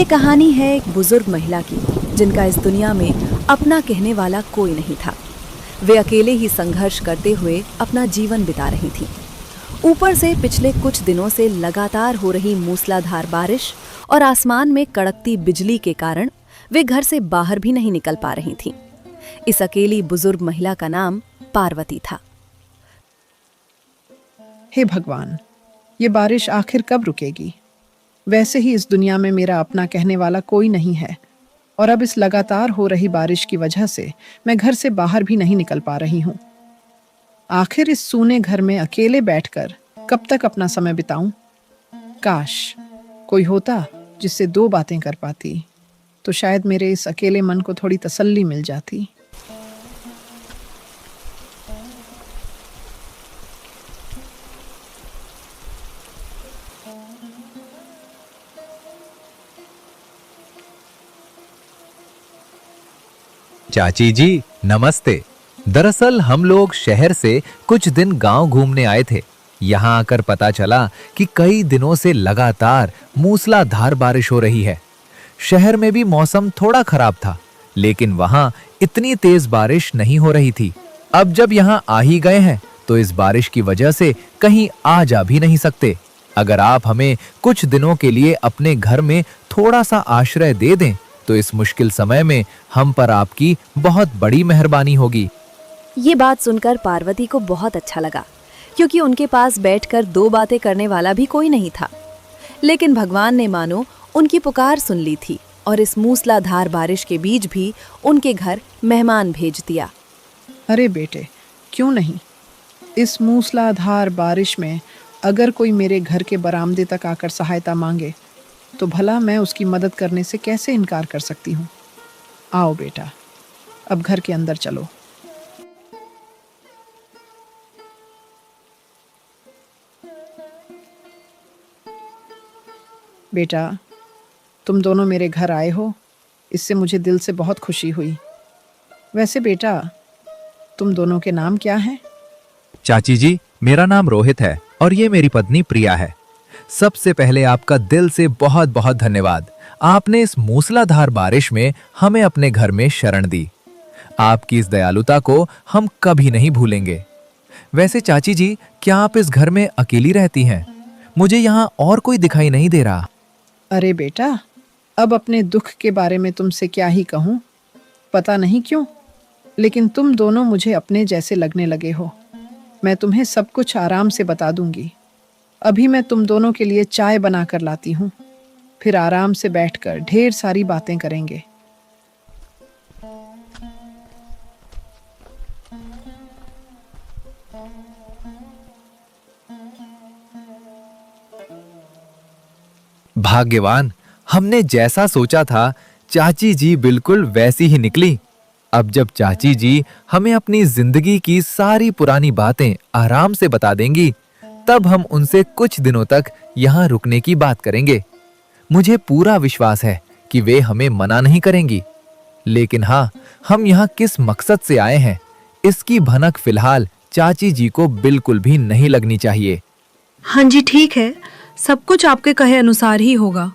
ये कहानी है एक बुजुर्ग महिला की, जिनका इस दुनिया में अपना कहने वाला कोई नहीं था। वे अकेले ही संघर्ष करते हुए अपना जीवन बिता रही थीं। ऊपर से पिछले कुछ दिनों से लगातार हो रही मूसलाधार बारिश और आसमान में कड़कती बिजली के कारण वे घर से बाहर भी नहीं निकल पा रही थीं। इस अकेली बुजुर्ग महिला का नाम पार्वती था। हे भगवान, ये बारिश आखिर कब रुकेगी? वैसे ही इस दुनिया में मेरा अपना कहने वाला कोई नहीं है, और अब इस लगातार हो रही बारिश की वजह से मैं घर से बाहर भी नहीं निकल पा रही हूँ। आखिर इस सूने घर में अकेले बैठकर कब तक अपना समय बिताऊं? काश कोई होता जिससे दो बातें कर पाती, तो शायद मेरे इस अकेले मन को थोड़ी तसल्ली मिल जाती। चाची जी नमस्ते। दरअसल हम लोग शहर से कुछ दिन गांव घूमने आए थे। यहाँ आकर पता चला कि कई दिनों से लगातार मूसलाधार बारिश हो रही है। शहर में भी मौसम थोड़ा खराब था, लेकिन वहाँ इतनी तेज बारिश नहीं हो रही थी। अब जब यहाँ आ ही गए हैं तो इस बारिश की वजह से कहीं आ जा भी नहीं सकते। अगर आप हमें कुछ दिनों के लिए अपने घर में थोड़ा सा आश्रय दे दें तो इस मुश्किल समय में हम पर आपकी बहुत बड़ी मेहरबानी होगी। ये बात सुनकर पार्वती को बहुत अच्छा लगा, क्योंकि उनके पास बैठकर दो बातें करने वाला भी कोई नहीं था। लेकिन भगवान ने मानो उनकी पुकार सुन ली थी और इस मूसलाधार बारिश के बीच भी उनके घर मेहमान भेज दिया। अरे बेटे, क्यों नहीं? इस मूसलाधार बारिश में अगर कोई मेरे घर के बरामदे तक आकर सहायता मांगे तो भला मैं उसकी मदद करने से कैसे इनकार कर सकती हूँ? आओ बेटा, अब घर के अंदर चलो। बेटा, तुम दोनों मेरे घर आए हो, इससे मुझे दिल से बहुत खुशी हुई। वैसे बेटा, तुम दोनों के नाम क्या हैं? चाची जी, मेरा नाम रोहित है और ये मेरी पत्नी प्रिया है। सबसे पहले आपका दिल से बहुत बहुत धन्यवाद। आपने इस मूसलाधार बारिश में हमें अपने घर में शरण दी। आपकी इस दयालुता को हम कभी नहीं भूलेंगे। वैसे चाची जी, क्या आप इस घर में अकेली रहती हैं? मुझे यहाँ और कोई दिखाई नहीं दे रहा। अरे बेटा, अब अपने दुख के बारे में तुमसे क्या ही कहूँ। पता नहीं क्यों, लेकिन तुम दोनों मुझे अपने जैसे लगने लगे हो। मैं तुम्हें सब कुछ आराम से बता दूंगी। अभी मैं तुम दोनों के लिए चाय बना कर लाती हूँ, फिर आराम से बैठकर ढेर सारी बातें करेंगे। भाग्यवान, हमने जैसा सोचा था चाची जी बिल्कुल वैसी ही निकली। अब जब चाची जी हमें अपनी जिंदगी की सारी पुरानी बातें आराम से बता देंगी, तब हम उनसे कुछ दिनों तक यहाँ रुकने की बात करेंगे। मुझे पूरा विश्वास है कि वे हमें मना नहीं करेंगी। लेकिन हाँ, हम यहाँ किस मकसद से आए हैं, इसकी भनक फिलहाल चाची जी को बिल्कुल भी नहीं लगनी चाहिए। हाँ जी, ठीक है, सब कुछ आपके कहे अनुसार ही होगा।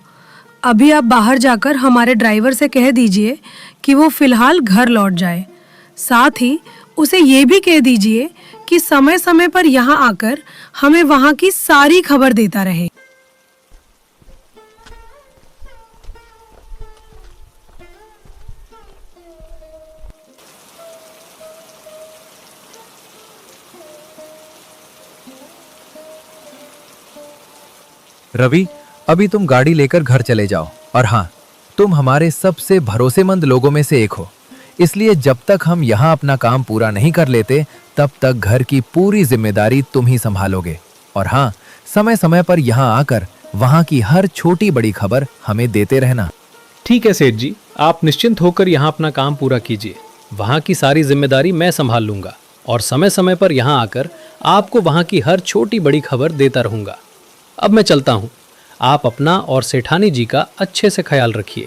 अभी आप बाहर जाकर हमारे ड्राइवर से कह दीजिए कि वो फिलहाल घर लौट जाए। साथ ही उसे ये भी कह दीजिए कि समय समय पर यहाँ आकर हमें वहाँ की सारी खबर देता रहे। रवि, अभी तुम गाड़ी लेकर घर चले जाओ। और हाँ, तुम हमारे सबसे भरोसेमंद लोगों में से एक हो, इसलिए जब तक हम यहाँ अपना काम पूरा नहीं कर लेते तब तक घर की पूरी जिम्मेदारी तुम ही संभालोगे। और हाँ, समय समय पर यहाँ आकर वहाँ की हर छोटी बड़ी खबर हमें देते रहना। ठीक है सेठ जी, आप निश्चिंत होकर यहाँ अपना काम पूरा कीजिए। वहाँ की सारी जिम्मेदारी मैं संभाल लूंगा और समय समय पर यहाँ आकर आपको वहाँ की हर छोटी बड़ी खबर देता रहूंगा। अब मैं चलता हूँ। आप अपना और सेठानी जी का अच्छे से ख्याल रखिए।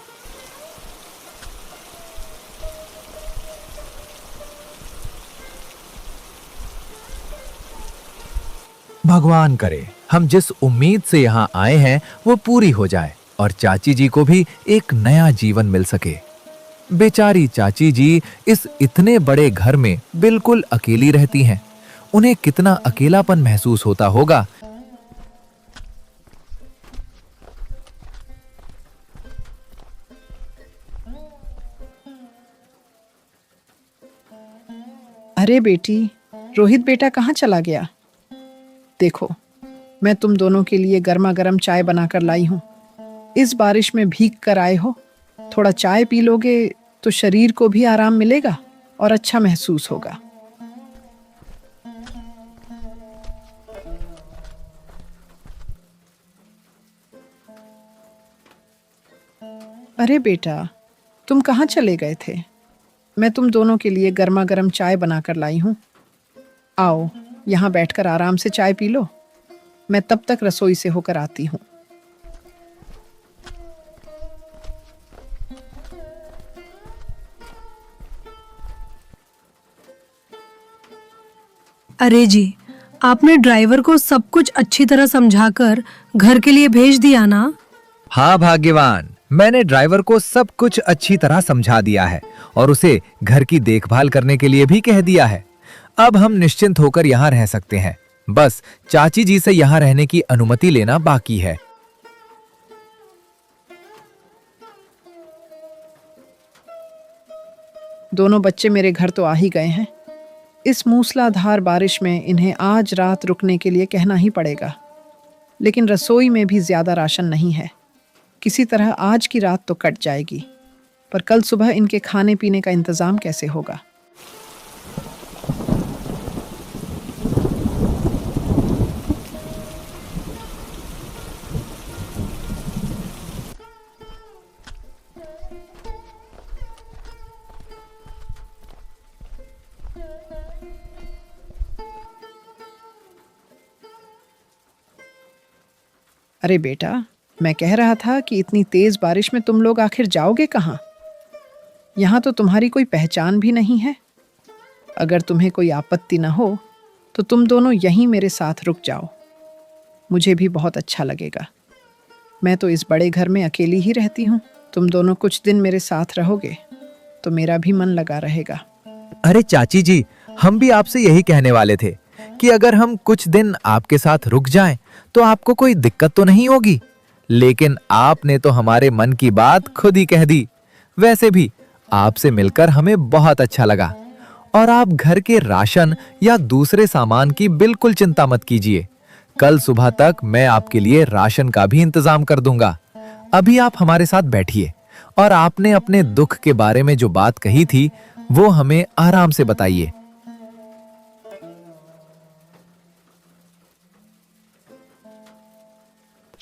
भगवान करे हम जिस उम्मीद से यहाँ आए हैं वो पूरी हो जाए। और चाची जी को भी एक नया जीवन मिल सके। बेचारी चाची जी इस इतने बड़े घर में बिल्कुल अकेली रहती हैं। उन्हें कितना अकेलापन महसूस होता होगा। अरे बेटी, रोहित बेटा कहाँ चला गया? देखो, मैं तुम दोनों के लिए गर्मा गर्म चाय बनाकर लाई हूँ। इस बारिश में भीग कर आए हो, थोड़ा चाय पी लोगे तो शरीर को भी आराम मिलेगा और अच्छा महसूस होगा। अरे बेटा, तुम कहाँ चले गए थे? मैं तुम दोनों के लिए गर्मा गर्म चाय बनाकर लाई हूँ। आओ, यहाँ बैठकर आराम से चाय पी लो। मैं तब तक रसोई से होकर आती हूँ। अरे जी, आपने ड्राइवर को सब कुछ अच्छी तरह समझाकर घर के लिए भेज दिया ना? हाँ भाग्यवान, मैंने ड्राइवर को सब कुछ अच्छी तरह समझा दिया है और उसे घर की देखभाल करने के लिए भी कह दिया है। अब हम निश्चिंत होकर यहाँ रह सकते हैं। बस चाची जी से यहाँ रहने की अनुमति लेना बाकी है। दोनों बच्चे मेरे घर तो आ ही गए हैं। इस मूसलाधार बारिश में इन्हें आज रात रुकने के लिए कहना ही पड़ेगा। लेकिन रसोई में भी ज्यादा राशन नहीं है। किसी तरह आज की रात तो कट जाएगी, पर कल सुबह इनके खाने पीने का इंतजाम कैसे होगा? अरे बेटा, मैं कह रहा था कि इतनी तेज बारिश में तुम लोग आखिर जाओगे कहाँ? यहाँ तो तुम्हारी कोई पहचान भी नहीं है। अगर तुम्हें कोई आपत्ति न हो तो तुम दोनों यहीं मेरे साथ रुक जाओ। मुझे भी बहुत अच्छा लगेगा। मैं तो इस बड़े घर में अकेली ही रहती हूँ। तुम दोनों कुछ दिन मेरे साथ रहोगे तो मेरा भी मन लगा रहेगा। अरे चाची जी, हम भी आपसे यही कहने वाले थे कि अगर हम कुछ दिन आपके साथ रुक जाएं तो आपको कोई दिक्कत तो नहीं होगी। लेकिन आपने तो हमारे मन की बात खुद ही कह दी। वैसे भी आपसे मिलकर हमें बहुत अच्छा लगा और आप घर के राशन या दूसरे सामान की बिल्कुल चिंता मत कीजिए। कल सुबह तक मैं आपके लिए राशन का भी इंतजाम कर दूंगा। अभी आप हमारे साथ बैठिए और आपने अपने दुख के बारे में जो बात कही थी वो हमें आराम से बताइए।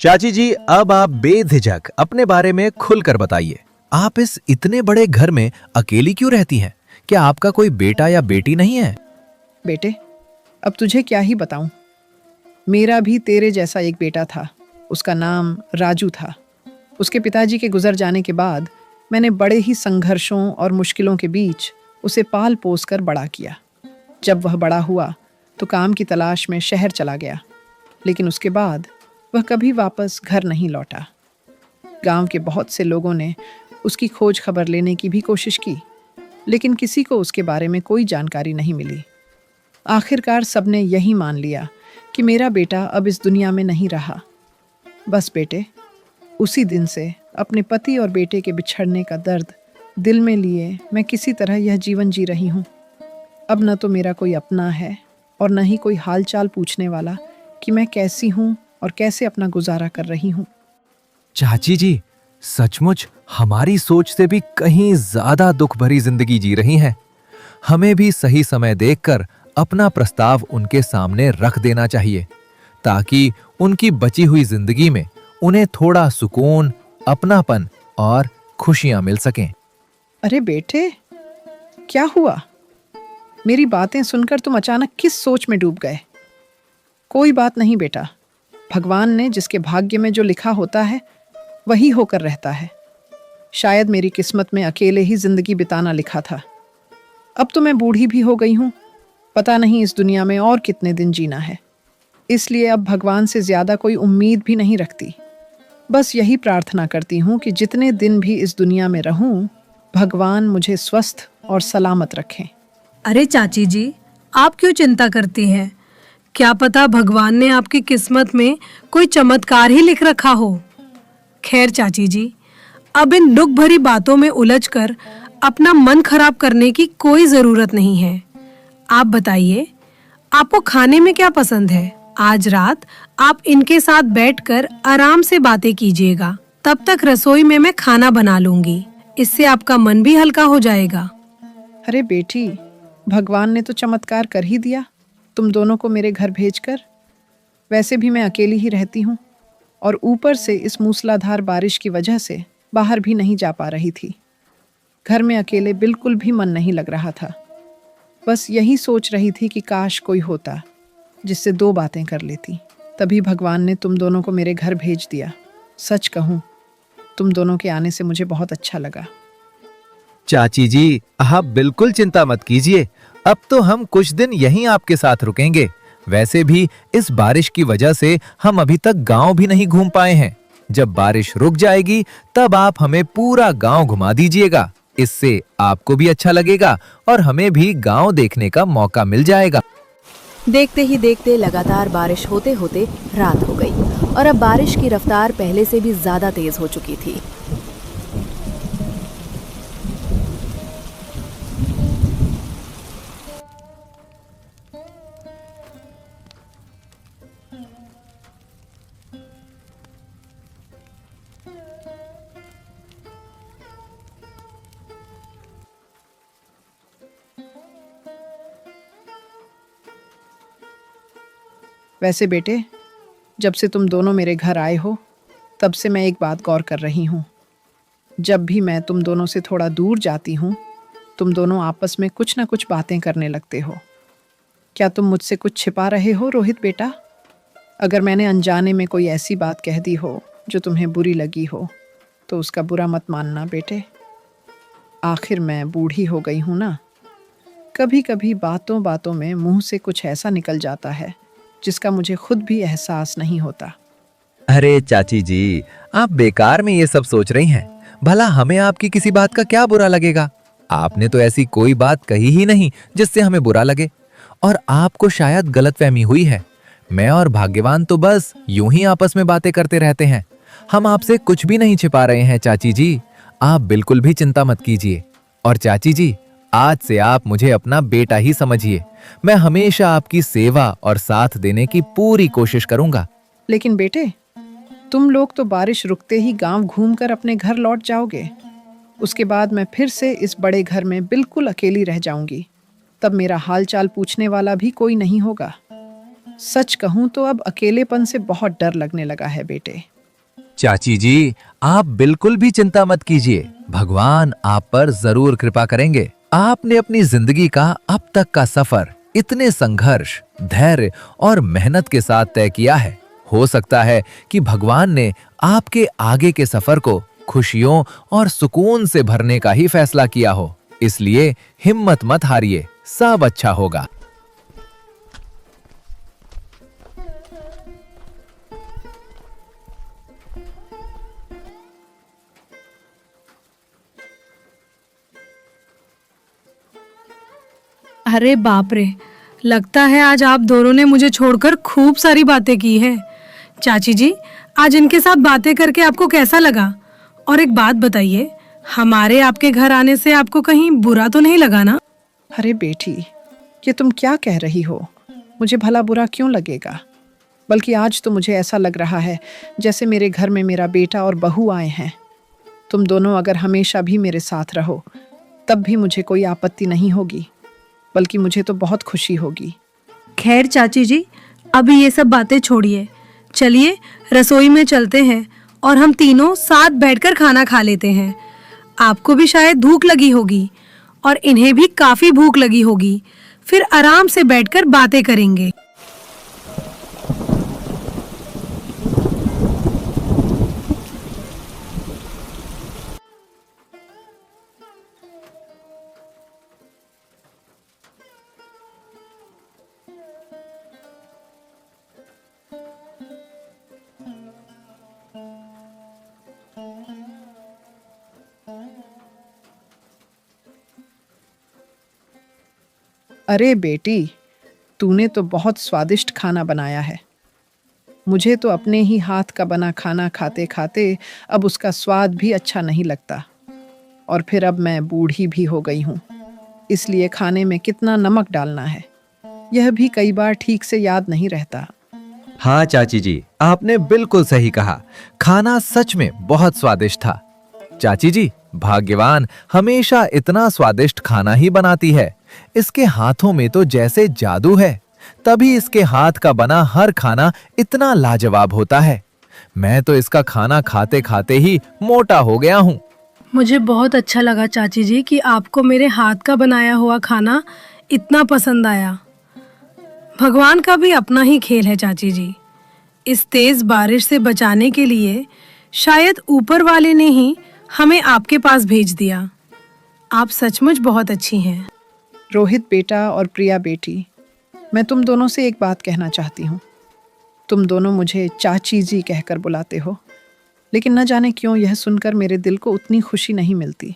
चाची जी, अब आप बेझिझक अपने बारे में खुलकर बताइए। आप इस इतने बड़े घर में अकेली क्यों रहती हैं? क्या आपका कोई बेटा या बेटी नहीं है? बेटे, अब तुझे क्या ही बताऊं। मेरा भी तेरे जैसा एक बेटा था। उसका नाम राजू था। उसके पिताजी के गुजर जाने के बाद मैंने बड़े ही संघर्षों और मुश्किलों के बीच उसे पाल पोस कर बड़ा किया। जब वह बड़ा हुआ तो काम की तलाश में शहर चला गया, लेकिन उसके बाद वह कभी वापस घर नहीं लौटा। गांव के बहुत से लोगों ने उसकी खोज खबर लेने की भी कोशिश की, लेकिन किसी को उसके बारे में कोई जानकारी नहीं मिली। आखिरकार सबने यही मान लिया कि मेरा बेटा अब इस दुनिया में नहीं रहा। बस बेटे, उसी दिन से अपने पति और बेटे के बिछड़ने का दर्द दिल में लिए मैं किसी तरह यह जीवन जी रही हूँ। अब न तो मेरा कोई अपना है और न ही कोई हालचाल पूछने वाला कि मैं कैसी हूँ और कैसे अपना गुजारा कर रही हूँ। चाची जी, सचमुच हमारी सोच से भी कहीं ज्यादा दुख भरी जिंदगी जी रही हैं। हमें भी सही समय देखकर अपना प्रस्ताव उनके सामने रख देना चाहिए, ताकि उनकी बची हुई जिंदगी में उन्हें थोड़ा सुकून, अपनापन और खुशियां मिल सकें। अरे बेटे, क्या हुआ? मेरी बातें सुनकर तुम अचानक किस सोच में डूब गए? कोई बात नहीं बेटा, भगवान ने जिसके भाग्य में जो लिखा होता है वही होकर रहता है। शायद मेरी किस्मत में अकेले ही जिंदगी बिताना लिखा था। अब तो मैं बूढ़ी भी हो गई हूँ, पता नहीं इस दुनिया में और कितने दिन जीना है। इसलिए अब भगवान से ज्यादा कोई उम्मीद भी नहीं रखती। बस यही प्रार्थना करती हूँ कि जितने दिन भी इस दुनिया में रहूं, भगवान मुझे स्वस्थ और सलामत रखें। अरे चाची जी, आप क्यों चिंता करती हैं? क्या पता भगवान ने आपकी किस्मत में कोई चमत्कार ही लिख रखा हो। खैर चाची जी, अब इन दुख भरी बातों में उलझकर अपना मन खराब करने की कोई जरूरत नहीं है। आप बताइए, आपको खाने में क्या पसंद है? आज रात आप इनके साथ बैठकर आराम से बातें कीजिएगा। तब तक रसोई में मैं खाना बना लूंगी। इससे आपका मन भी हल्का हो जाएगा। अरे बेटी, भगवान ने तो चमत्कार कर ही दिया तुम दोनों को मेरे घर भेजकर। वैसे भी मैं अकेली ही रहती हूँ और ऊपर से इस मूसलाधार बारिश की वजह से बाहर भी नहीं जा पा रही थी। घर में अकेले बिल्कुल भी मन नहीं लग रहा था। बस यही सोच रही थी कि काश कोई होता जिससे दो बातें कर लेती। तभी भगवान ने तुम दोनों को मेरे घर भेज दिया। सच कहूँ, तुम दोनों के आने से मुझे बहुत अच्छा लगा। चाची जी, आप बिल्कुल चिंता मत कीजिए। अब तो हम कुछ दिन यहीं आपके साथ रुकेंगे। वैसे भी इस बारिश की वजह से हम अभी तक गांव भी नहीं घूम पाए हैं। जब बारिश रुक जाएगी तब आप हमें पूरा गांव घुमा दीजिएगा। इससे आपको भी अच्छा लगेगा और हमें भी गांव देखने का मौका मिल जाएगा। देखते ही देखते लगातार बारिश होते होते रात हो गई और अब बारिश की रफ्तार पहले से भी ज्यादा तेज हो चुकी थी। वैसे बेटे, जब से तुम दोनों मेरे घर आए हो तब से मैं एक बात गौर कर रही हूँ। जब भी मैं तुम दोनों से थोड़ा दूर जाती हूँ, तुम दोनों आपस में कुछ ना कुछ बातें करने लगते हो। क्या तुम मुझसे कुछ छिपा रहे हो रोहित बेटा? अगर मैंने अनजाने में कोई ऐसी बात कह दी हो जो तुम्हें बुरी लगी हो तो उसका बुरा मत मानना बेटे। आखिर मैं बूढ़ी हो गई हूँ ना। कभी कभी बातों बातों में मुंह से कुछ ऐसा निकल जाता है जिसका मुझे खुद भी एहसास नहीं होता। अरे चाची जी, आप बेकार में ये सब सोच रही हैं। भला हमें आपकी किसी बात का क्या बुरा लगेगा? आपने तो ऐसी कोई बात कही ही नहीं जिससे हमें बुरा लगे। और आपको शायद गलतफहमी हुई है। मैं और भाग्यवान तो बस यूं ही आपस में बातें करते रहते हैं। हम आपसे कुछ भी नहीं छिपा रहे हैं चाची जी। आप बिल्कुल भी चिंता मत कीजिए। और चाची जी, आज से आप मुझे अपना बेटा ही समझिए। मैं हमेशा आपकी सेवा और साथ देने की पूरी कोशिश करूंगा। लेकिन बेटे, तुम लोग तो बारिश रुकते ही गांव घूमकर अपने घर लौट जाओगे। उसके बाद मैं फिर से इस बड़े घर में बिल्कुल अकेली रह जाऊंगी। तब मेरा हालचाल पूछने वाला भी कोई नहीं होगा। सच कहूं तो अब अकेलेपन से बहुत डर लगने लगा है बेटे। चाची जी, आप बिल्कुल भी चिंता मत कीजिए। भगवान आप पर जरूर कृपा करेंगे। आपने अपनी जिंदगी का अब तक का सफर इतने संघर्ष, धैर्य और मेहनत के साथ तय किया है। हो सकता है कि भगवान ने आपके आगे के सफर को खुशियों और सुकून से भरने का ही फैसला किया हो। इसलिए हिम्मत मत हारिए, सब अच्छा होगा। अरे बाप रे, लगता है आज आप दोनों ने मुझे छोड़कर खूब सारी बातें की हैं। चाची जी, आज इनके साथ बातें करके आपको कैसा लगा? और एक बात बताइए, हमारे आपके घर आने से आपको कहीं बुरा तो नहीं लगा ना? अरे बेटी, ये तुम क्या कह रही हो? मुझे भला बुरा क्यों लगेगा? बल्कि आज तो मुझे ऐसा लग रहा है जैसे मेरे घर में मेरा बेटा और बहू आए हैं। तुम दोनों अगर हमेशा भी मेरे साथ रहो तब भी मुझे कोई आपत्ति नहीं होगी, बल्कि मुझे तो बहुत खुशी होगी। खैर चाची जी, अभी ये सब बातें छोड़िए। चलिए रसोई में चलते हैं और हम तीनों साथ बैठकर खाना खा लेते हैं। आपको भी शायद भूख लगी होगी और इन्हें भी काफी भूख लगी होगी। फिर आराम से बैठकर बातें करेंगे। अरे बेटी, तूने तो बहुत स्वादिष्ट खाना बनाया है। मुझे तो अपने ही हाथ का बना खाना खाते खाते अब उसका स्वाद भी अच्छा नहीं लगता। और फिर अब मैं बूढ़ी भी हो गई हूँ, इसलिए खाने में कितना नमक डालना है यह भी कई बार ठीक से याद नहीं रहता। हाँ चाची जी, आपने बिल्कुल सही कहा। खाना सच में बहुत स्वादिष्ट था। चाची जी, भाग्यवान हमेशा इतना स्वादिष्ट खाना ही बनाती है। इसके हाथों में तो जैसे जादू है, तभी इसके हाथ का बना हर खाना इतना लाजवाब होता है। मैं तो इसका खाना खाते खाते ही मोटा हो गया हूँ। मुझे बहुत अच्छा लगा चाची जी कि आपको मेरे हाथ का बनाया हुआ खाना इतना पसंद आया। भगवान का भी अपना ही खेल है चाची जी। इस तेज बारिश से बचाने के लिए शायद ऊपर वाले ने ही हमें आपके पास भेज दिया। आप सचमुच बहुत अच्छी हैं। रोहित बेटा और प्रिया बेटी, मैं तुम दोनों से एक बात कहना चाहती हूँ। तुम दोनों मुझे चाची जी कहकर बुलाते हो, लेकिन न जाने क्यों यह सुनकर मेरे दिल को उतनी खुशी नहीं मिलती।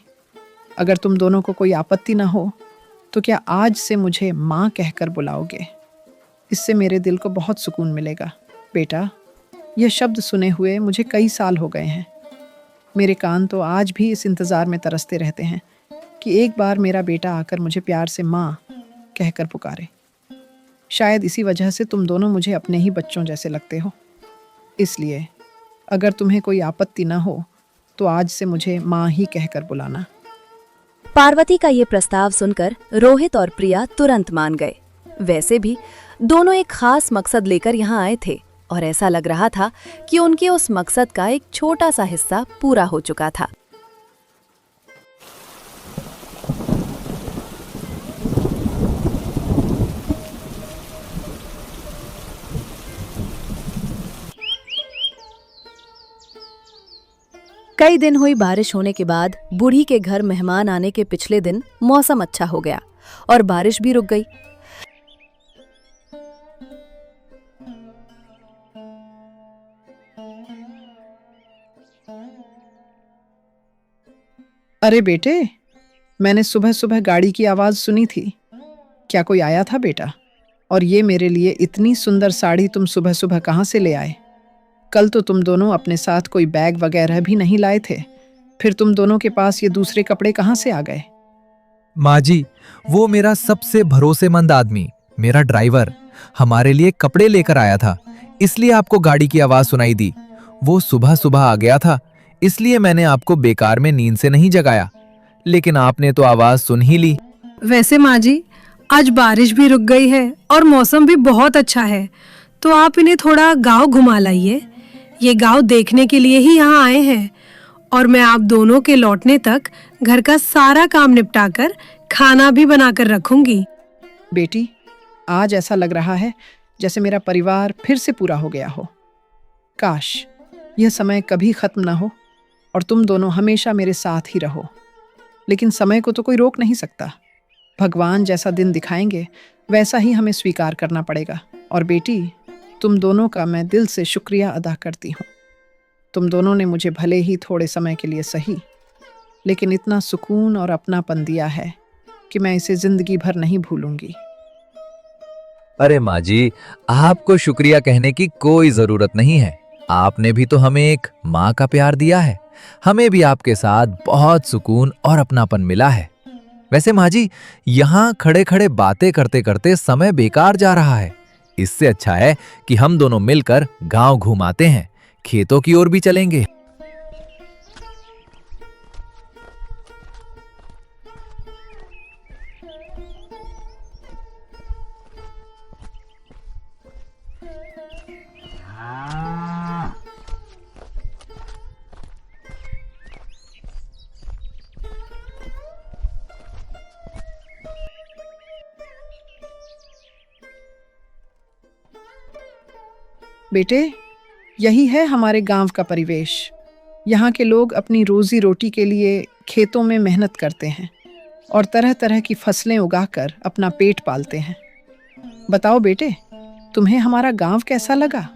अगर तुम दोनों को कोई आपत्ति न हो तो क्या आज से मुझे माँ कहकर बुलाओगे? इससे मेरे दिल को बहुत सुकून मिलेगा। बेटा, यह शब्द सुने हुए मुझे कई साल हो गए हैं। मेरे कान तो आज भी इस इंतज़ार में तरसते रहते हैं कि एक बार मेरा बेटा आकर मुझे प्यार से माँ कहकर पुकारे। शायद इसी वजह से तुम दोनों मुझे अपने ही बच्चों जैसे लगते हो। इसलिए अगर तुम्हें कोई आपत्ति न हो तो आज से मुझे माँ ही कहकर बुलाना। पार्वती का ये प्रस्ताव सुनकर रोहित और प्रिया तुरंत मान गए। वैसे भी दोनों एक खास मकसद लेकर यहाँ आए थे और ऐसा लग रहा था कि उनके उस मकसद का एक छोटा सा हिस्सा पूरा हो चुका था। कई दिन हुई बारिश होने के बाद बूढ़ी के घर मेहमान आने के पिछले दिन मौसम अच्छा हो गया और बारिश भी रुक गई। अरे बेटे, मैंने सुबह सुबह गाड़ी की आवाज़ सुनी थी। क्या कोई आया था बेटा? और ये मेरे लिए इतनी सुंदर साड़ी तुम सुबह सुबह कहाँ से ले आए? कल तो तुम दोनों अपने साथ कोई बैग वगैरह भी नहीं लाए थे। फिर तुम दोनों के पास ये दूसरे कपड़े कहाँ से आ गए? माँ जी, वो मेरा सबसे भरोसेमंद आदमी, मेरा ड्राइवर, हमारे लिए कपड़े लेकर आया था, इसलिए आपको गाड़ी की आवाज़ सुनाई दी। वो सुबह सुबह आ गया था, इसलिए मैंने आपको बेकार में नींद से नहीं जगाया, लेकिन आपने तो आवाज़ सुन ही ली। वैसे माँ जी, आज बारिश भी रुक गई है और मौसम भी बहुत अच्छा है, तो आप इन्हें थोड़ा गांव घुमा लाइए। ये गांव देखने के लिए ही यहाँ आए हैं और मैं आप दोनों के लौटने तक घर का सारा काम निपटाकर खाना भी बनाकर रखूंगी। बेटी, आज ऐसा लग रहा है जैसे मेरा परिवार फिर से पूरा हो गया हो। काश यह समय कभी खत्म ना हो और तुम दोनों हमेशा मेरे साथ ही रहो। लेकिन समय को तो कोई रोक नहीं सकता। भगवान जैसा दिन दिखाएंगे वैसा ही हमें स्वीकार करना पड़ेगा। और बेटी, तुम दोनों का मैं दिल से शुक्रिया अदा करती हूँ। तुम दोनों ने मुझे भले ही थोड़े समय के लिए सही, लेकिन इतना सुकून और अपनापन दिया है कि मैं इसे जिंदगी भर नहीं भूलूंगी। अरे माँ जी, आपको शुक्रिया कहने की कोई जरूरत नहीं है। आपने भी तो हमें एक माँ का प्यार दिया है। हमें भी आपके साथ बहुत सुकून और अपनापन मिला है। वैसे माँ जी, यहाँ खड़े खड़े बातें करते करते समय बेकार जा रहा है। इससे अच्छा है कि हम दोनों मिलकर गांव घूमाते हैं, खेतों की ओर भी चलेंगे। बेटे, यही है हमारे गांव का परिवेश। यहाँ के लोग अपनी रोजी रोटी के लिए खेतों में मेहनत करते हैं और तरह तरह की फसलें उगाकर अपना पेट पालते हैं। बताओ बेटे, तुम्हें हमारा गांव कैसा लगा?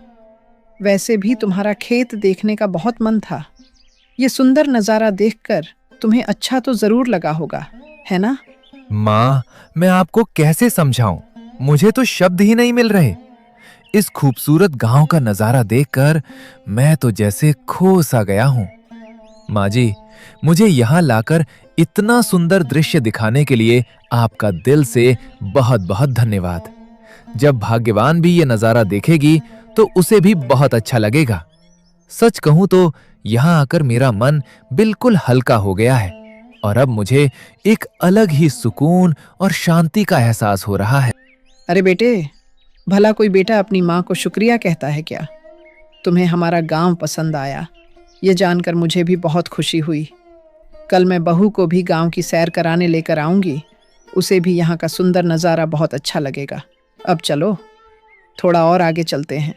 वैसे भी तुम्हारा खेत देखने का बहुत मन था। ये सुंदर नज़ारा देखकर तुम्हें अच्छा तो ज़रूर लगा होगा, है ना? माँ, मैं आपको कैसे समझाऊं? मुझे तो शब्द ही नहीं मिल रहे। इस खूबसूरत गांव का नजारा देखकर मैं तो जैसे खो सा गया हूं। माँ जी, मुझे यहाँ लाकर इतना सुंदर दृश्य दिखाने के लिए आपका दिल से बहुत बहुत धन्यवाद। जब भाग्यवान भी ये नजारा देखेगी तो उसे भी बहुत अच्छा लगेगा। सच कहूं तो यहाँ आकर मेरा मन बिल्कुल हल्का हो गया है और अब मुझे एक अलग ही सुकून और शांति का एहसास हो रहा है। अरे बेटे, भला कोई बेटा अपनी माँ को शुक्रिया कहता है क्या? तुम्हें हमारा गांव पसंद आया, ये जानकर मुझे भी बहुत खुशी हुई। कल मैं बहू को भी गांव की सैर कराने लेकर आऊंगी, उसे भी यहाँ का सुंदर नज़ारा बहुत अच्छा लगेगा। अब चलो, थोड़ा और आगे चलते हैं।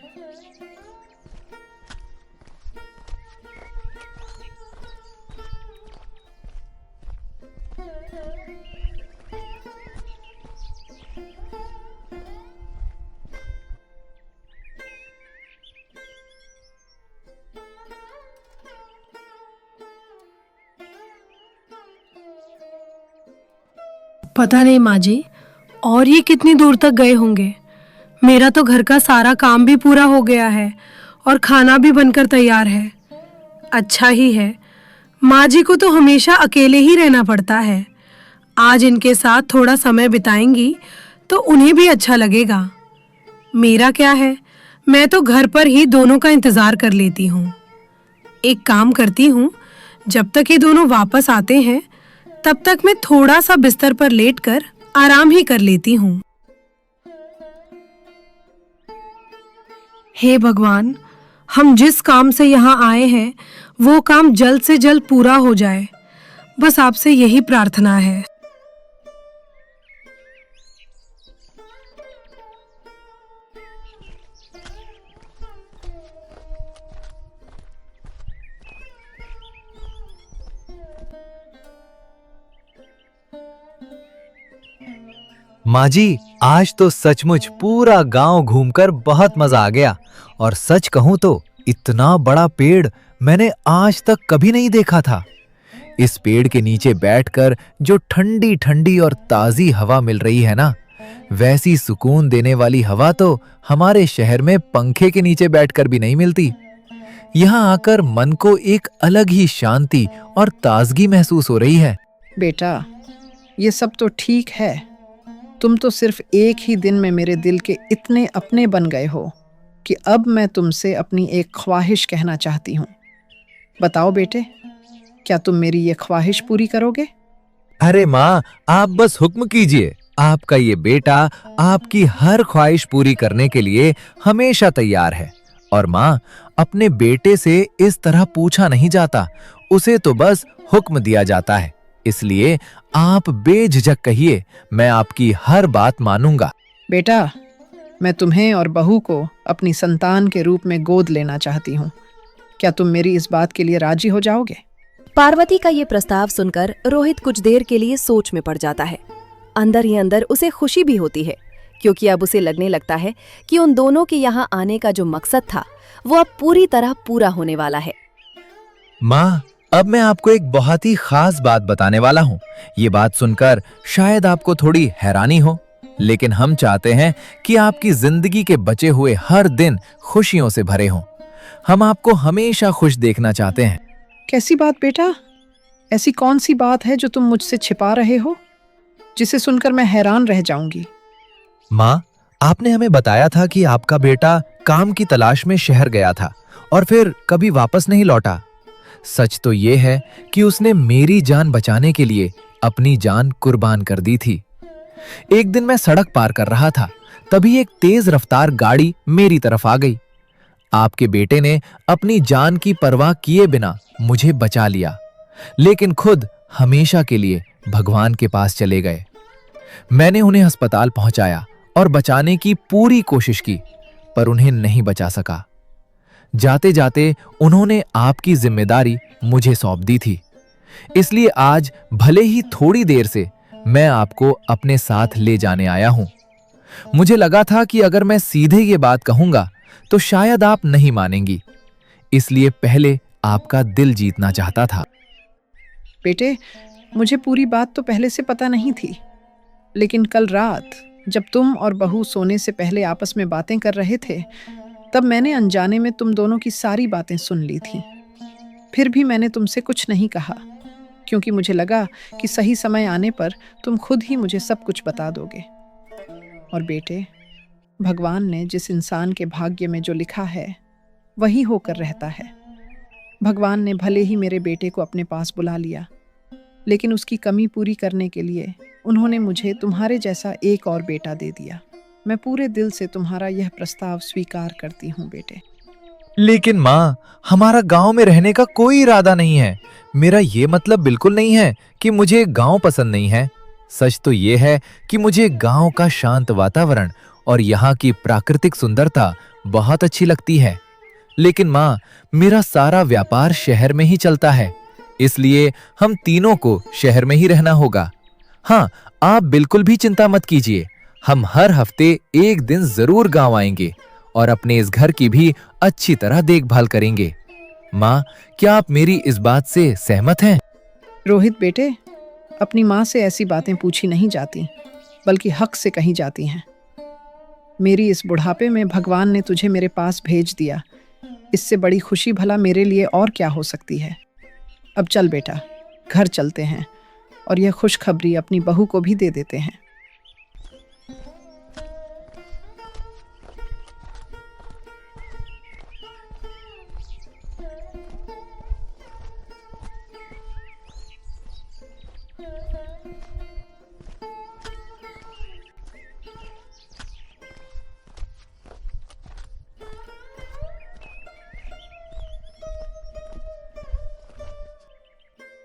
पता नहीं माँ जी, और ये कितनी दूर तक गए होंगे। मेरा तो घर का सारा काम भी पूरा हो गया है और खाना भी बनकर तैयार है। अच्छा ही है, माँ जी को तो हमेशा अकेले ही रहना पड़ता है। आज इनके साथ थोड़ा समय बिताएंगी तो उन्हें भी अच्छा लगेगा। मेरा क्या है, मैं तो घर पर ही दोनों का इंतज़ार कर लेती हूँ। एक काम करती हूँ, जब तक ये दोनों वापस आते हैं तब तक मैं थोड़ा सा बिस्तर पर लेटकर आराम ही कर लेती हूँ। हे भगवान, हम जिस काम से यहाँ आए हैं वो काम जल्द से जल्द पूरा हो जाए, बस आपसे यही प्रार्थना है। माँ जी, आज तो सचमुच पूरा गांव घूमकर बहुत मजा आ गया। और सच कहूं तो इतना बड़ा पेड़ मैंने आज तक कभी नहीं देखा था। इस पेड़ के नीचे बैठकर जो ठंडी ठंडी और ताजी हवा मिल रही है ना, वैसी सुकून देने वाली हवा तो हमारे शहर में पंखे के नीचे बैठकर भी नहीं मिलती। यहाँ आकर मन को एक अलग ही शांति और ताजगी महसूस हो रही है। बेटा, ये सब तो ठीक है, तुम तो सिर्फ एक ही दिन में मेरे दिल के इतने अपने बन गए हो कि अब मैं तुमसे अपनी एक ख्वाहिश कहना चाहती हूँ। बताओ बेटे, क्या तुम मेरी ये ख्वाहिश पूरी करोगे? अरे माँ, आप बस हुक्म कीजिए। आपका ये बेटा आपकी हर ख्वाहिश पूरी करने के लिए हमेशा तैयार है। और माँ, अपने बेटे से इस तरह पूछा नहीं जाता, उसे तो बस हुक्म दिया जाता है। इसलिए आप बेझिझक कहिए, मैं आपकी हर बात मानूंगा। बेटा, मैं तुम्हें और बहू को अपनी संतान के रूप में गोद लेना चाहती हूँ। क्या तुम मेरी इस बात के लिए राजी हो जाओगे? पार्वती का ये प्रस्ताव सुनकर रोहित कुछ देर के लिए सोच में पड़ जाता है। अंदर ही अंदर उसे खुशी भी होती है, क्योंकि अब उसे लगने लगता है कि उन दोनों के यहाँ आने का जो मकसद था वो अब पूरी तरह पूरा होने वाला है। माँ, अब मैं आपको एक बहुत ही खास बात बताने वाला हूँ। ये बात सुनकर शायद आपको थोड़ी हैरानी हो, लेकिन हम चाहते हैं कि आपकी जिंदगी के बचे हुए हर दिन खुशियों से भरे हों। हम आपको हमेशा खुश देखना चाहते हैं। कैसी बात बेटा? ऐसी कौन सी बात है जो तुम मुझसे छिपा रहे हो, जिसे सुनकर मैं हैरान रह जाऊंगी? माँ, आपने हमें बताया था कि आपका बेटा काम की तलाश में शहर गया था और फिर कभी वापस नहीं लौटा। सच तो ये है कि उसने मेरी जान बचाने के लिए अपनी जान कुर्बान कर दी थी। एक दिन मैं सड़क पार कर रहा था, तभी एक तेज रफ्तार गाड़ी मेरी तरफ आ गई। आपके बेटे ने अपनी जान की परवाह किए बिना मुझे बचा लिया, लेकिन खुद हमेशा के लिए भगवान के पास चले गए। मैंने उन्हें अस्पताल पहुंचाया और बचाने की पूरी कोशिश की, पर उन्हें नहीं बचा सका। जाते जाते उन्होंने आपकी जिम्मेदारी मुझे सौंप दी थी। इसलिए आज भले ही थोड़ी देर से मैं आपको अपने साथ ले जाने आया हूं। मुझे लगा था कि अगर मैं सीधे ये बात कहूंगा तो शायद आप नहीं मानेंगी, इसलिए पहले आपका दिल जीतना चाहता था। बेटे, मुझे पूरी बात तो पहले से पता नहीं थी। लेकिन कल रात जब तुम और बहू सोने से पहले आपस में बातें कर रहे थे, तब मैंने अनजाने में तुम दोनों की सारी बातें सुन ली थी। फिर भी मैंने तुमसे कुछ नहीं कहा, क्योंकि मुझे लगा कि सही समय आने पर तुम खुद ही मुझे सब कुछ बता दोगे। और बेटे, भगवान ने जिस इंसान के भाग्य में जो लिखा है वही होकर रहता है। भगवान ने भले ही मेरे बेटे को अपने पास बुला लिया, लेकिन उसकी कमी पूरी करने के लिए उन्होंने मुझे तुम्हारे जैसा एक और बेटा दे दिया। मैं पूरे दिल से तुम्हारा यह प्रस्ताव स्वीकार करती हूँ बेटे। लेकिन माँ, हमारा गांव में रहने का कोई इरादा नहीं है। मेरा ये मतलब बिल्कुल नहीं है कि मुझे गांव पसंद नहीं है। सच तो ये है कि मुझे गांव का शांत वातावरण और यहाँ की प्राकृतिक सुंदरता बहुत अच्छी लगती है। लेकिन माँ, मेरा सारा व्यापार शहर में ही चलता है, इसलिए हम तीनों को शहर में ही रहना होगा। हाँ, आप बिल्कुल भी चिंता मत कीजिए। हम हर हफ्ते एक दिन जरूर गांव आएंगे और अपने इस घर की भी अच्छी तरह देखभाल करेंगे। माँ, क्या आप मेरी इस बात से सहमत हैं? रोहित बेटे, अपनी माँ से ऐसी बातें पूछी नहीं जाती, बल्कि हक से कही जाती हैं। मेरी इस बुढ़ापे में भगवान ने तुझे मेरे पास भेज दिया। इससे बड़ी खुशी भला मेरे लिए और क्या हो सकती है। अब चल बेटा, घर चलते हैं और यह खुशखबरी अपनी बहू को भी दे देते हैं।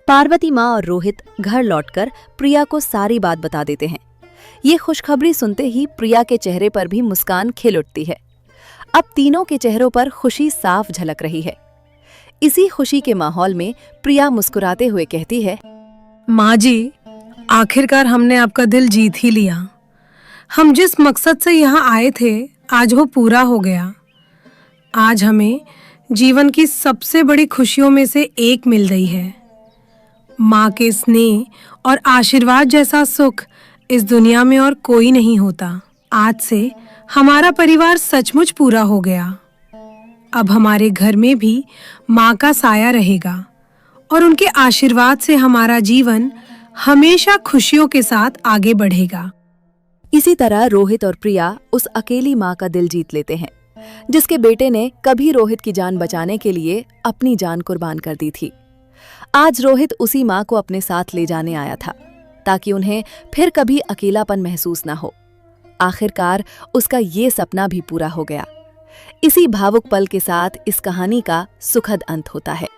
पार्वती माँ और रोहित घर लौटकर प्रिया को सारी बात बता देते हैं। ये खुशखबरी सुनते ही प्रिया के चेहरे पर भी मुस्कान खिल उठती है। अब तीनों के चेहरों पर खुशी साफ झलक रही है। इसी खुशी के माहौल में प्रिया मुस्कुराते हुए कहती है, माँ जी, आखिरकार हमने आपका दिल जीत ही लिया। हम जिस मकसद से यहाँ आए थे, आज वो पूरा हो गया। आज हमें जीवन की सबसे बड़ी खुशियों में से एक मिल रही है। माँ के स्नेह और आशीर्वाद जैसा सुख इस दुनिया में और कोई नहीं होता। आज से हमारा परिवार सचमुच पूरा हो गया। अब हमारे घर में भी माँ का साया रहेगा और उनके आशीर्वाद से हमारा जीवन हमेशा खुशियों के साथ आगे बढ़ेगा। इसी तरह रोहित और प्रिया उस अकेली माँ का दिल जीत लेते हैं, जिसके बेटे ने कभी रोहित की जान बचाने के लिए अपनी जान कुर्बान कर दी थी। आज रोहित उसी माँ को अपने साथ ले जाने आया था, ताकि उन्हें फिर कभी अकेलापन महसूस ना हो। आखिरकार उसका ये सपना भी पूरा हो गया। इसी भावुक पल के साथ इस कहानी का सुखद अंत होता है।